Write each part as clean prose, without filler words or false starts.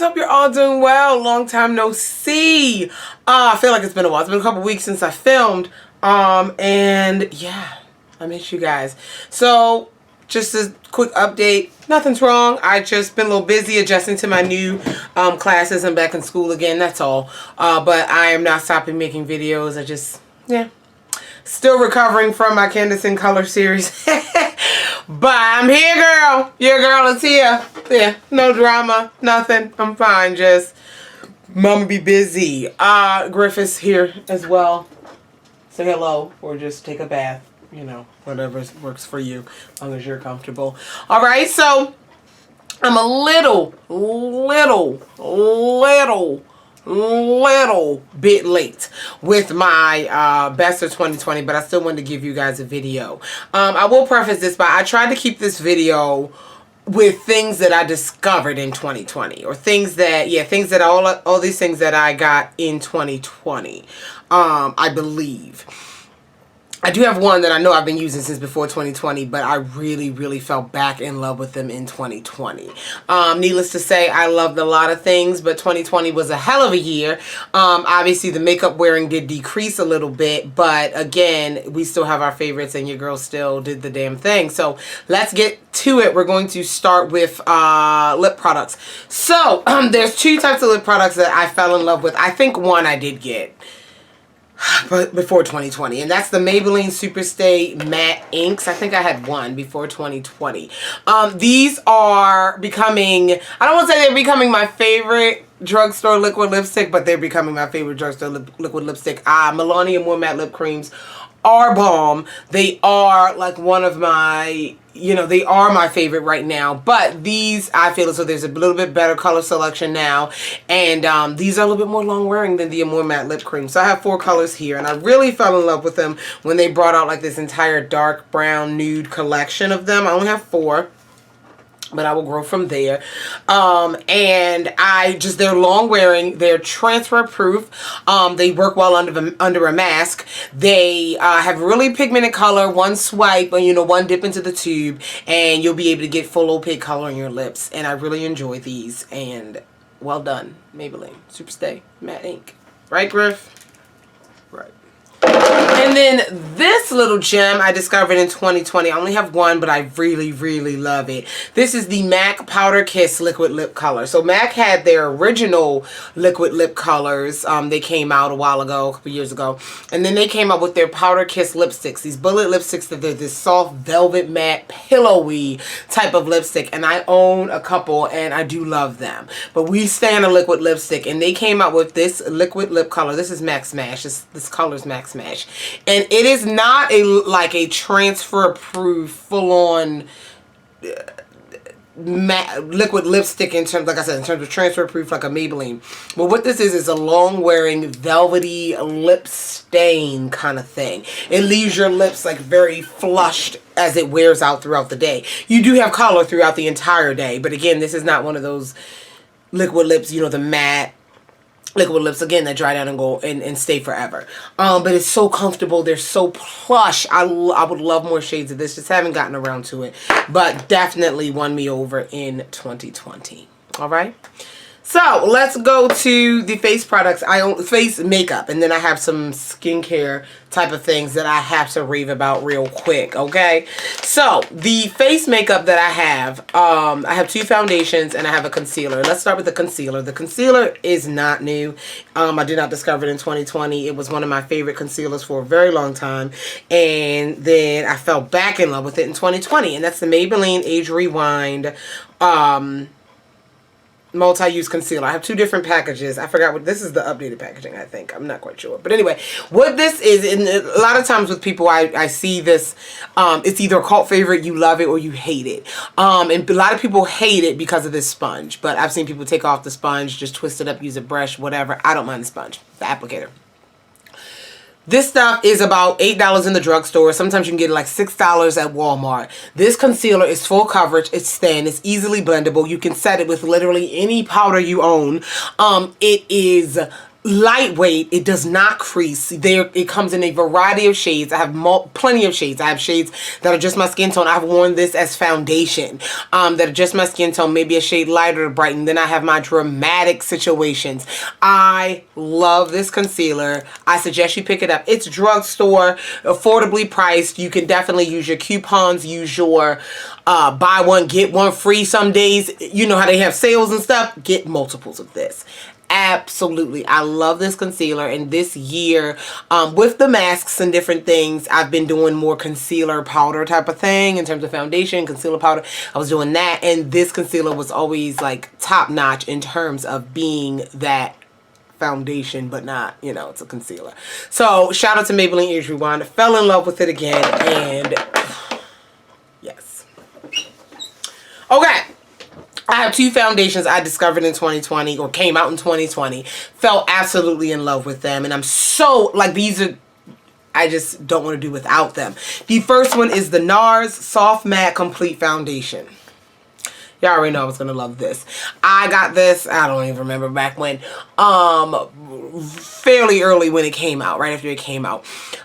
Hope you're all doing well. Long time no see. I feel like it's been a while. It's been a couple weeks since I filmed. And yeah, I miss you guys. So just a quick update. Nothing's wrong. I just been a little busy adjusting to my new classes and back in school again. That's all. But I am not stopping making videos. I just, yeah. Still recovering from my Candice Color series. But I'm here, girl. Your girl is here. Yeah, no drama, nothing. I'm fine. Just mama be busy. Griffith's here as well. Say hello or just take a bath. You know, whatever works for you, as long as you're comfortable. All right, so I'm a little bit late with my best of 2020, but I still wanted to give you guys a video. I will preface this by I tried to keep this video with things that I discovered in 2020, or things that, yeah, things that all these things that I got in 2020. I believe. I do have one that I know I've been using since before 2020, but I really fell back in love with them in 2020. Needless to say, I loved a lot of things, but 2020 was a hell of a year. Obviously, the makeup wearing did decrease a little bit, but again, we still have our favorites, and your girl still did the damn thing. So let's get to it. We're going to start with lip products. So there's two types of lip products that I fell in love with. I think one I did get but before 2020, and that's the Maybelline Superstay Matte Inks. I think I had one before 2020. These are becoming, I don't want to say they're becoming my favorite drugstore liquid lipstick, but they're becoming my favorite drugstore liquid lipstick. Milani and More Matte Lip Creams are bomb. They are like one of my, you know, they are my favorite right now. But these, I feel as though there's a little bit better color selection now. And these are a little bit more long wearing than the More Matte Lip Cream. So I have 4 colors here. And I really fell in love with them when they brought out like this entire dark brown nude collection of them. I only have 4. But I will grow from there. And they're long wearing, they're transfer proof. They work well under a mask. They have really pigmented color, one swipe, you know, one dip into the tube, and you'll be able to get full opaque color on your lips. And I really enjoy these, and well done, Maybelline Superstay Matte Ink. Right, Griff? Right. And then this little gem I discovered in 2020. I only have one, but I really love it. This is the MAC Powder Kiss Liquid Lip Color. So MAC had their original liquid lip colors. They came out a while ago, a couple years ago. And then they came out with their Powder Kiss lipsticks. These bullet lipsticks that they're this soft velvet matte pillowy type of lipstick. And I own a couple and I do love them. But we stand a liquid lipstick, and they came out with this liquid lip color. This is Mac Smash. This color is Mac Smash. And it is not like a transfer proof full-on liquid lipstick in terms, like I said, in terms of transfer proof like a Maybelline. But what this is a long wearing velvety lip stain kind of thing. It leaves your lips like very flushed as it wears out throughout the day. You do have color throughout the entire day, but again, this is not one of those liquid lips, you know, the matte liquid lips again that dry down and go and stay forever. But it's so comfortable. They're so plush. I would love more shades of this. Just haven't gotten around to it. But definitely won me over in 2020. All right. So let's go to the face products. I own face makeup, and then I have some skincare type of things that I have to rave about real quick. Okay, so the face makeup that I have 2 foundations and I have a concealer. Let's start with the concealer. The concealer is not new. I did not discover it in 2020. It was one of my favorite concealers for a very long time, and then I fell back in love with it in 2020, and that's the Maybelline Age Rewind multi-use concealer. I have 2 different packages. I forgot what this is, the updated packaging, I think. I'm not quite sure. But anyway, what this is, and a lot of times with people I see this, it's either a cult favorite, you love it, or you hate it. And a lot of people hate it because of this sponge. But I've seen people take off the sponge, just twist it up, use a brush, whatever. I don't mind the sponge, the applicator. This stuff is about $8 in the drugstore. Sometimes you can get it like $6 at Walmart. This concealer is full coverage. It's thin. It's easily blendable. You can set it with literally any powder you own. It is lightweight. It does not crease. It comes in a variety of shades. I have plenty of shades. I have shades that are just my skin tone. I've worn this as foundation that are just my skin tone, maybe a shade lighter to brighten. Then I have my dramatic situations. I love this concealer. I suggest you pick it up. It's drugstore, affordably priced. You can definitely use your coupons, use your buy one get one free some days. You know how they have sales and stuff. Get multiples of this. Absolutely. I love this concealer, and this year with the masks and different things, I've been doing more concealer powder type of thing in terms of foundation, concealer powder. I was doing that, and this concealer was always like top notch in terms of being that foundation, but not, you know, it's a concealer. So shout out to Maybelline Age Rewind. Fell in love with it again, and yes. Okay. I have two foundations I discovered in 2020 or came out in 2020. Fell absolutely in love with them. And I'm so, like, these are, I just don't want to do without them. The first one is the Nars Soft Matte Complete Foundation. Y'all already know I was going to love this. I got this, I don't even remember back when, fairly early when it came out, right after it came out.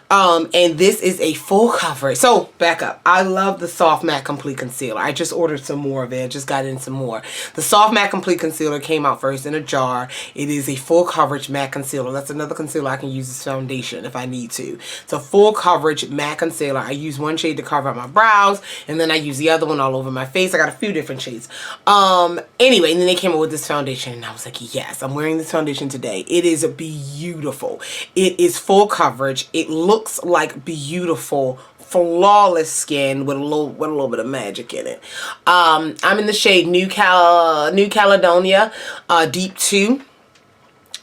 And this is a full coverage. So, back up. I love the Soft Matte Complete Concealer. I just ordered some more of it. I just got in some more. The Soft Matte Complete Concealer came out first in a jar. It is a full coverage matte concealer. That's another concealer I can use as foundation if I need to. It's a full coverage matte concealer. I use one shade to cover up my brows, and then I use the other one all over my face. I got a few different shades. Anyway, and then they came up with this foundation, and I was like, yes, I'm wearing this foundation today. It is beautiful. It is full coverage. It looks like beautiful, flawless skin with a little bit of magic in it. I'm in the shade New Caledonia Deep 2.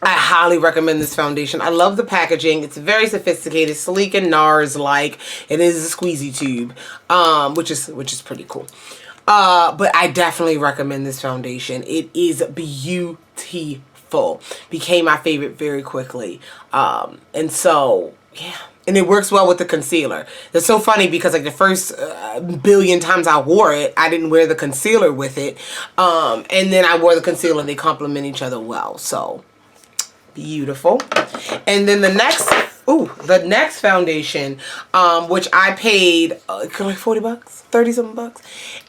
I highly recommend this foundation. I love the packaging. It's very sophisticated, sleek and Nars like. It is a squeezy tube, which is pretty cool. But I definitely recommend this foundation. It is beautiful. Became my favorite very quickly. And so, yeah. And it works well with the concealer. It's so funny because like the first billion times I wore it, I didn't wear the concealer with it. And then I wore the concealer and they complement each other well. So, beautiful. And then the next foundation, which I paid like 40 bucks, 30 something bucks.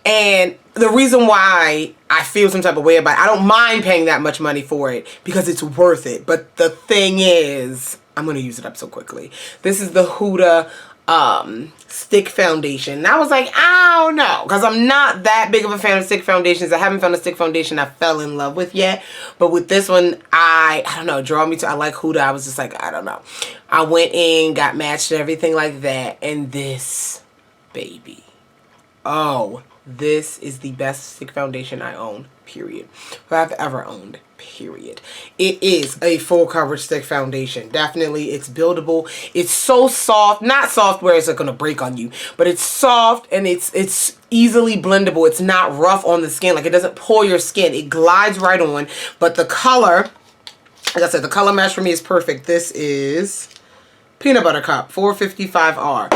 And the reason why I feel some type of way about it, I don't mind paying that much money for it because it's worth it. But the thing is, I'm going to use it up so quickly. This is the Huda stick foundation. And I was like, I don't know, because I'm not that big of a fan of stick foundations. I haven't found a stick foundation I fell in love with yet. But with this one, I don't know, draw me to, I like Huda. I was just like, I don't know. I went in, got matched and everything like that. And this baby. Oh, this is the best stick foundation I own, period. Or I've ever owned, period. It is a full coverage stick foundation. Definitely, it's buildable. It's so soft, not soft where it's going to break on you, but it's soft and it's easily blendable. It's not rough on the skin. Like, it doesn't pull your skin. It glides right on. But the color, like I said, the color match for me is perfect. This is Peanut Butter Cup 455R.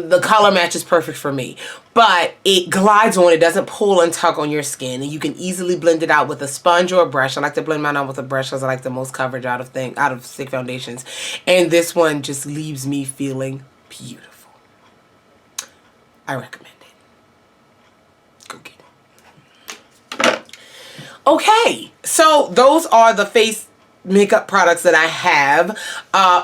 The color match is perfect for me, but it glides on. It doesn't pull and tug on your skin, and you can easily blend it out with a sponge or a brush. I like to blend mine out with a brush because I like the most coverage out of stick foundations, and this one just leaves me feeling beautiful. I recommend it. Go get it. Okay, so those are the face makeup products that I have.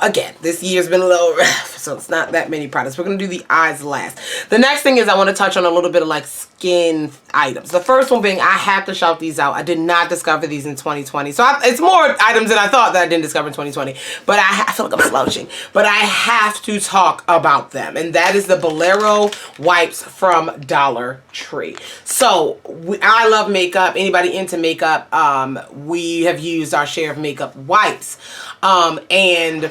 Again, this year's been a little rough, so it's not that many products. We're going to do the eyes last. The next thing is I want to touch on a little bit of like skin items. The first one being, I have to shout these out. I did not discover these in 2020. So it's more items than I thought that I didn't discover in 2020. But I feel like I'm slouching. But I have to talk about them. And that is the Bolero wipes from Dollar Tree. So I love makeup. Anybody into makeup, we have used our share of makeup wipes, and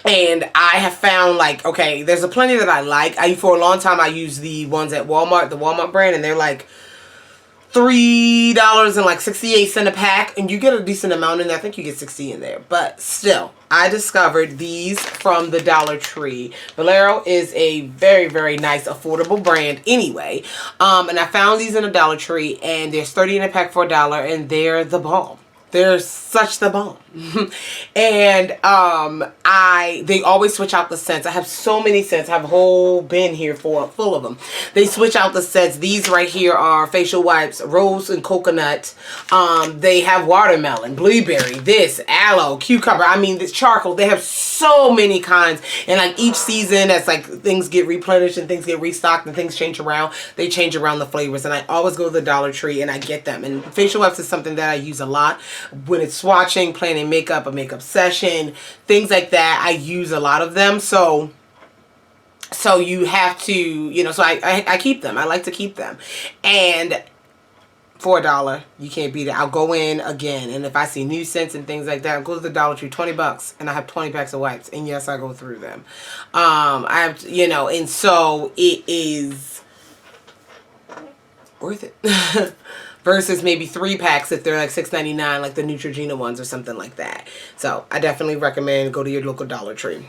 I have found, like, okay, there's a plenty that I like. For a long time I used the ones at Walmart, the Walmart brand, and they're like $3 and like 68 cents a pack, and you get a decent amount in there. I think you get 60 in there, but still, I discovered these from the Dollar Tree. Bolero is a very, very nice, affordable brand anyway, and I found these in the Dollar Tree, and there's 30 in a pack for $1, and they're the bomb. They're such the bomb. And they always switch out the scents. I have so many scents. I have a whole bin here full of them. They switch out the scents. These right here are facial wipes, rose and coconut. They have watermelon, blueberry, this, aloe, cucumber. I mean, this charcoal. They have so many kinds. And like each season, as like things get replenished and things get restocked and things change around, they change around the flavors. And I always go to the Dollar Tree and I get them. And facial wipes is something that I use a lot. When it's swatching, planning makeup, a makeup session, things like that, I use a lot of them. So you have to, you know, so I keep them. I like to keep them. And for $1, you can't beat it. I'll go in again, and if I see new scents and things like that, I'll go to the Dollar Tree, 20 bucks, and I have 20 packs of wipes. And yes, I go through them. I have to, you know, and so it is worth it. Versus maybe 3 packs if they're like $6.99, like the Neutrogena ones or something like that. So I definitely recommend go to your local Dollar Tree.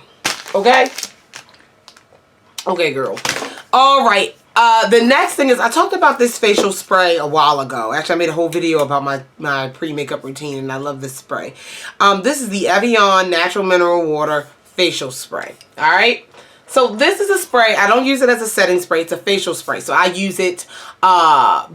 Okay? Okay, girl. All right. The next thing is, I talked about this facial spray a while ago. Actually, I made a whole video about my pre-makeup routine, and I love this spray. This is the Evian Natural Mineral Water Facial Spray. All right? So this is a spray. I don't use it as a setting spray. It's a facial spray. So I use it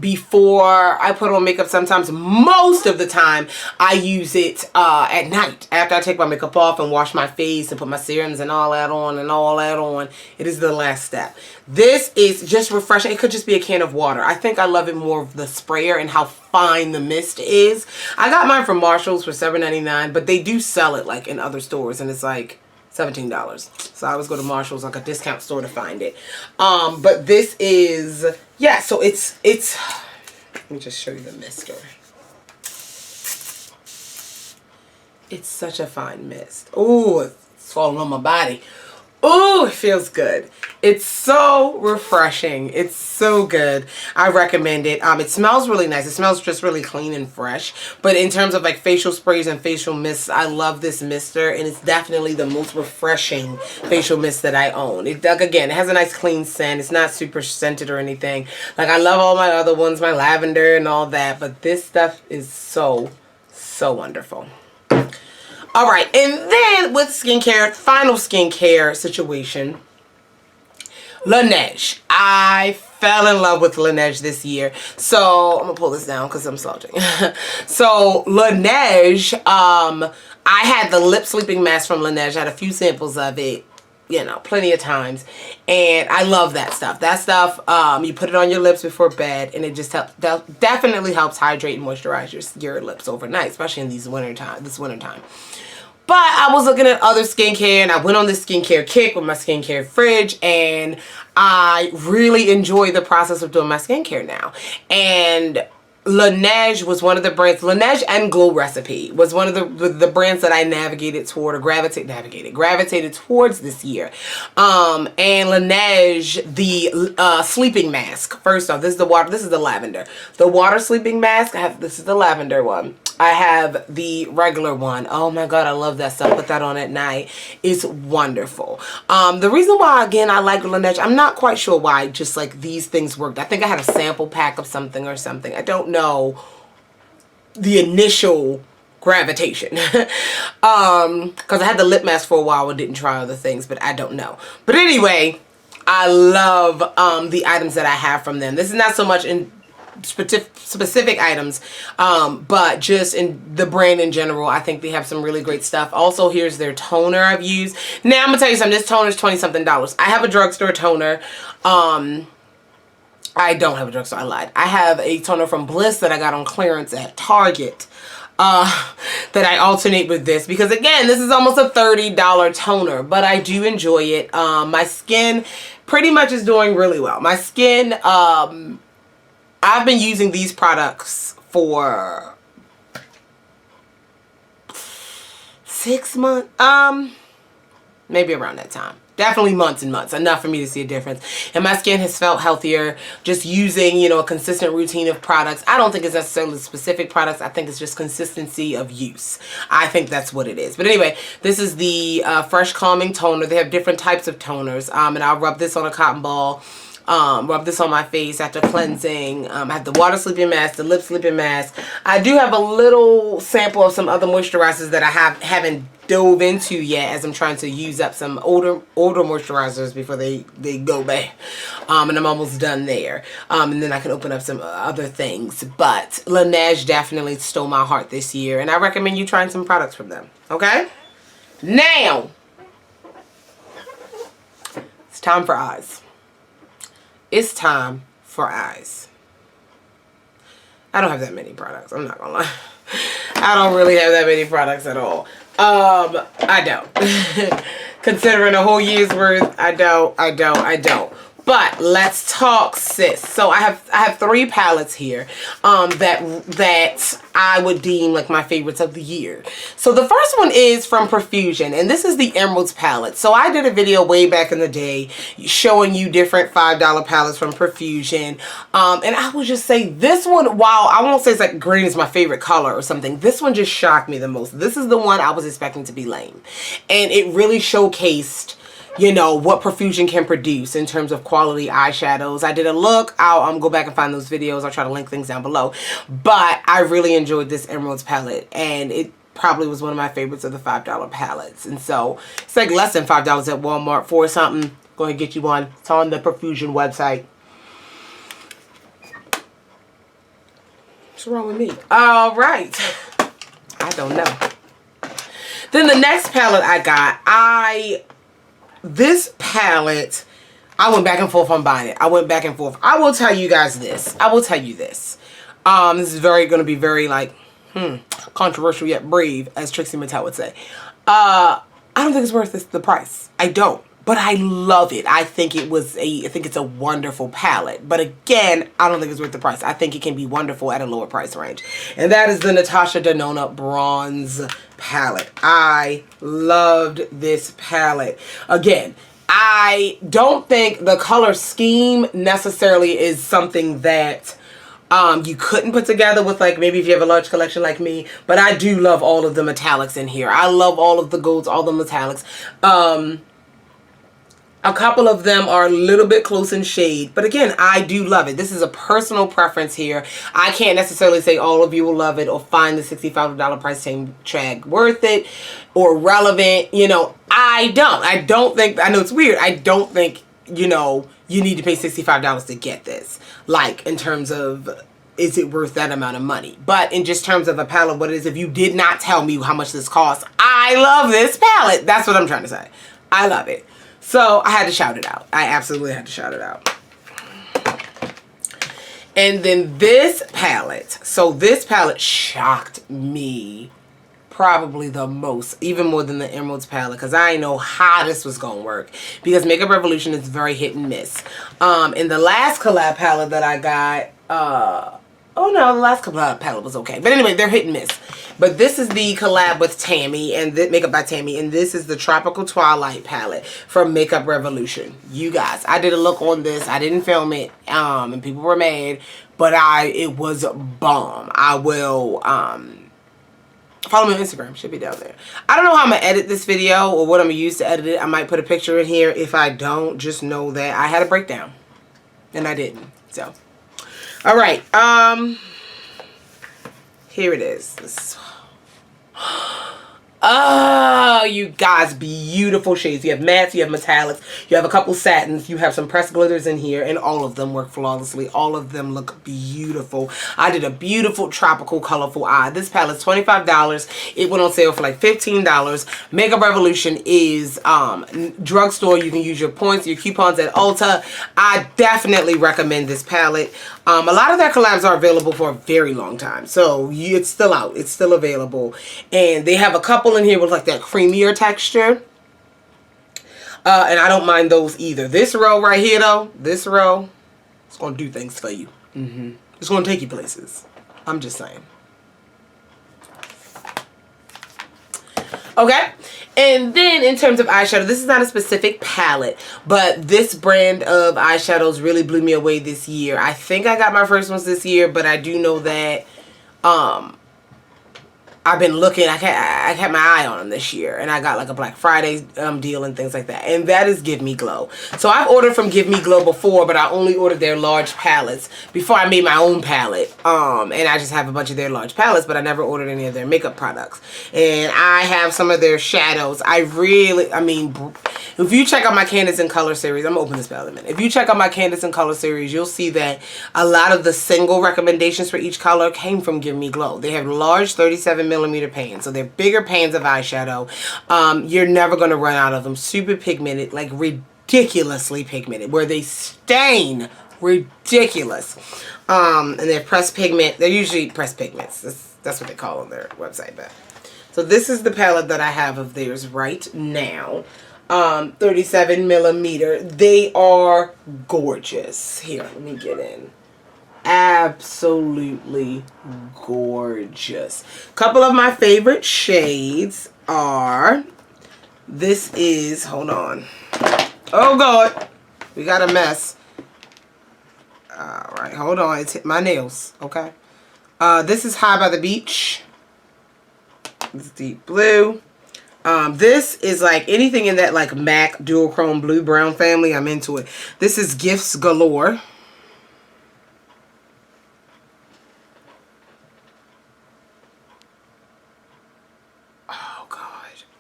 before I put on makeup. Sometimes, most of the time, I use it at night. After I take my makeup off and wash my face and put my serums and all that on. It is the last step. This is just refreshing. It could just be a can of water. I think I love it more of the sprayer and how fine the mist is. I got mine from Marshall's for $7.99, but they do sell it like in other stores, and it's like $17. So I always go to Marshall's, like a discount store, to find it. But this is, yeah, so it's let me just show you the mister. It's such a fine mist. Ooh, it's falling on my body. Ooh, it feels good. It's so refreshing. It's so good. I recommend it. It smells really nice. It smells just really clean and fresh. But in terms of like facial sprays and facial mists, I love this mister, and it's definitely the most refreshing facial mist that I own. It, like, again, it has a nice clean scent. It's not super scented or anything. Like, I love all my other ones, my lavender and all that, but this stuff is so, so wonderful. All right, and then with skincare, final skincare situation, Laneige. I fell in love with Laneige this year. So, I'm going to pull this down because I'm slouching. So, Laneige, I had the lip sleeping mask from Laneige. I had a few samples of it, you know, plenty of times. And I love that stuff. That stuff, you put it on your lips before bed, and it just definitely helps hydrate and moisturize your lips overnight, especially in this wintertime. But I was looking at other skincare, and I went on this skincare kick with my skincare fridge, and I really enjoy the process of doing my skincare now. And Laneige was one of the brands. Laneige and Glow Recipe was one of the brands that I gravitated towards this year. And Laneige, the sleeping mask. First off, this is the water. This is the lavender. The water sleeping mask. This is the lavender one. I have the regular one. Oh my God, I love that stuff. Put that on at night. It's wonderful. The reason why, again, I like Laneige, I'm not quite sure why just like these things worked. I think I had a sample pack of something or something. I don't know the initial gravitation. Because I had the lip mask for a while and didn't try other things, but I don't know. But anyway, I love the items that I have from them. This is not so much in specific items, but just in the brand in general. I think they have some really great stuff. Also, here's their toner I've used. Now I'm gonna tell you something. This toner is $20-something. I have a drugstore toner. I don't have a drugstore, I lied. I have a toner from Bliss that I got on clearance at Target, that I alternate with this, because again, this is almost a $30 toner, but I do enjoy it. My skin pretty much is doing really well. My skin, I've been using these products for 6 months, maybe around that time. Definitely months and months, enough for me to see a difference. And my skin has felt healthier just using, you know, a consistent routine of products. I don't think it's necessarily specific products. I think it's just consistency of use. I think that's what it is. But anyway, this is the Fresh Calming Toner. They have different types of toners. And I'll rub this on a cotton ball rub this on my face after cleansing. I have the water sleeping mask, the lip sleeping mask. I do have a little sample of some other moisturizers that I haven't dove into yet, as I'm trying to use up some older moisturizers before they go bad. And I'm almost done there. And then I can open up some other things. But Laneige definitely stole my heart this year, and I recommend you trying some products from them. Okay? Now, it's time for eyes. It's time for eyes. I don't have that many products. I'm not gonna lie. I don't really have that many products at all. I don't. Considering a whole year's worth, I don't. But let's talk, sis. So I have 3 palettes here that I would deem like my favorites of the year. So the first one is from Profusion, and this is the Emeralds palette. So I did a video way back in the day showing you different $5 palettes from Profusion. And I would just say this one, while I won't say it's like green is my favorite color or something, this one just shocked me the most. This is the one I was expecting to be lame. And it really showcased, you know, what Profusion can produce in terms of quality eyeshadows. I did a look. I'll go back and find those videos. I'll try to link things down below. But I really enjoyed this Emeralds palette, and it probably was one of my favorites of the $5 palettes. And so it's like less than $5 at Walmart for something. Going to get you one. It's on the Profusion website. What's wrong with me? All right. I don't know. Then the next palette I got, this palette, I went back and forth on buying it. I went back and forth. I will tell you guys this. This is going to be very like, controversial yet brave, as Trixie Mattel would say. I don't think it's worth the price. I don't. But I love it. I think it's a wonderful palette. But again, I don't think it's worth the price. I think it can be wonderful at a lower price range. And that is the Natasha Denona Bronze palette. I loved this palette. Again, I don't think the color scheme necessarily is something that you couldn't put together with, like, maybe if you have a large collection like me. But I do love all of the metallics in here. I love all of the golds, all the metallics. A couple of them are a little bit close in shade, but again, I do love it. This is a personal preference here. I can't necessarily say all of you will love it or find the $65 price tag worth it or relevant. You know, I don't think, I know it's weird, I don't think, you know, you need to pay $65 to get this. Like, in terms of, is it worth that amount of money? But in just terms of a palette, what it is, if you did not tell me how much this costs, I love this palette. That's what I'm trying to say. I love it. So I had to shout it out. I absolutely had to shout it out. And then this palette. So this palette shocked me probably the most, even more than the Emeralds palette, because I didn't know how this was going to work, because Makeup Revolution is very hit and miss. In the last collab palette that I got, oh no, the last collab palette was okay. But anyway, they're hit and miss. But this is the collab with Tammy, and Makeup by Tammy, and this is the Tropical Twilight palette from Makeup Revolution. You guys, I did a look on this. I didn't film it, and people were mad, but it was bomb. I will, follow me on Instagram. Should be down there. I don't know how I'm going to edit this video or what I'm going to use to edit it. I might put a picture in here. If I don't, just know that I had a breakdown, and I didn't. So, all right. Here it is. Oh, you guys, beautiful shades. You have mattes, you have metallics, you have a couple satins, you have some pressed glitters in here, and all of them work flawlessly. All of them look beautiful. I did a beautiful tropical colorful eye. This palette's $25. It went on sale for like $15. Makeup Revolution is drugstore. You can use your points, your coupons at Ulta. I definitely recommend this palette. A lot of their collabs are available for a very long time, so it's still out. It's still available, and they have a couple in here with like that creamier texture, and I don't mind those either. This row right here, though, this row, it's gonna do things for you. It's gonna take you places. I'm just saying. Okay, and then in terms of eyeshadow, this is not a specific palette, but this brand of eyeshadows really blew me away this year. I think I got my first ones this year, but I do know that I I've been looking, I kept my eye on them this year, and I got like a Black Friday deal and things like that, and that is Give Me Glow. So I've ordered from Give Me Glow before, but I only ordered their large palettes before I made my own palette, and I just have a bunch of their large palettes, but I never ordered any of their makeup products. And I have some of their shadows. I mean, if you check out my Candice in Color series, I'm gonna open this palette in a minute. If you check out my Candice in Color series, you'll see that a lot of the single recommendations for each color came from Give Me Glow. They have large 37mm pans, so they're bigger pans of eyeshadow. You're never going to run out of them. Super pigmented, like ridiculously pigmented, where they stain ridiculous. And they're pressed pigment. They're usually pressed pigments. That's what they call on their website. But so this is the palette that I have of theirs right now. 37mm. They are gorgeous. Here, let me get in. Absolutely gorgeous. Couple of my favorite shades are, this is, hold on, oh god, we got a mess. Alright, hold on, it's hit my nails. Okay, this is High by the Beach. It's deep blue. This is like anything in that like MAC duochrome blue brown family. I'm into it. This is Gifts Galore.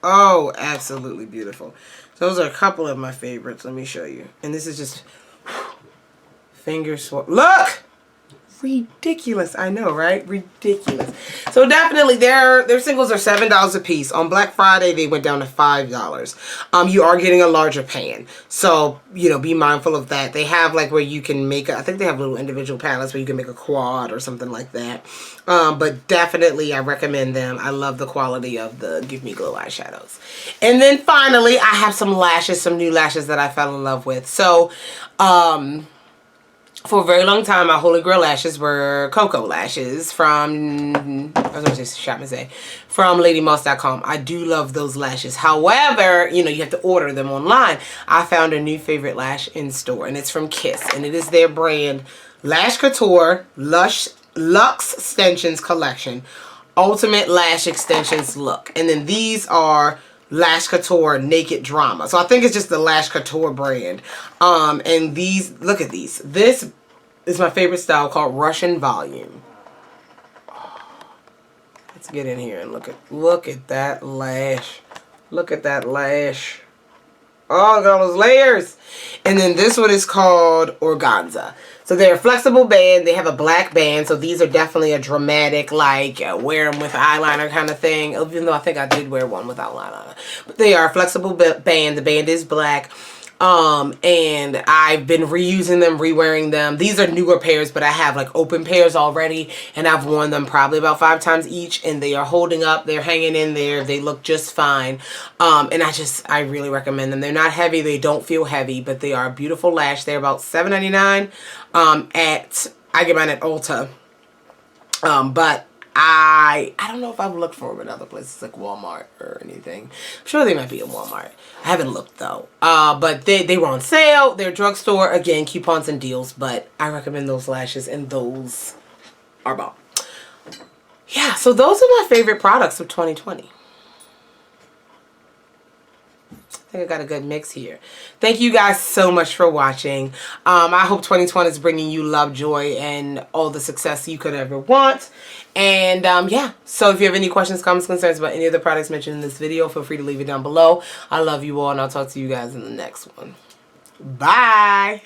Oh, absolutely beautiful. Those are a couple of my favorites. Let me show you. And this is just finger swap. Look! Ridiculous. I know, right? Ridiculous. So definitely their singles are $7 a piece. On Black Friday, they went down to $5. You are getting a larger pan. So, you know, be mindful of that. They have like where you can make, I think they have little individual palettes where you can make a quad or something like that. But definitely I recommend them. I love the quality of the Give Me Glow eyeshadows. And then finally, I have some lashes, some new lashes that I fell in love with. So, for a very long time, my holy grail lashes were Cocoa lashes from, I was going to say Shop Say, from LadyMoss.com. I do love those lashes. However, you know, you have to order them online. I found a new favorite lash in store, and it's from Kiss, and it is their brand Lash Couture Luxe Extensions Collection Ultimate Lash Extensions Look. And then these are Lash Couture Naked Drama. So I think it's just the Lash Couture brand. And these, look at these. This is my favorite style called Russian Volume. Let's get in here and look at that lash. Look at that lash. Oh, look at all those layers. And then this one is called Organza. So they're a flexible band. They have a black band. So these are definitely a dramatic, like, wear them with eyeliner kind of thing. Even though I think I did wear one without eyeliner. But they are a flexible band. The band is black. And I've been reusing them, rewearing them. These are newer pairs, but I have like open pairs already, and I've worn them probably about 5 times each, and they are holding up. They're hanging in there. They look just fine. And I really recommend them. They're not heavy. They don't feel heavy, but they are a beautiful lash. They're about $7.99. I get mine at Ulta. But I don't know if I've looked for them in other places like Walmart or anything. I'm sure they might be in Walmart. I haven't looked though. But they were on sale. They're drugstore. Again, coupons and deals. But I recommend those lashes, and those are bomb. Yeah, so those are my favorite products of 2020. I think I got a good mix here. Thank you guys so much for watching. I hope 2020 is bringing you love, joy, and all the success you could ever want. And yeah, so if you have any questions, comments, concerns about any of the products mentioned in this video, feel free to leave it down below. I love you all, and I'll talk to you guys in the next one. Bye.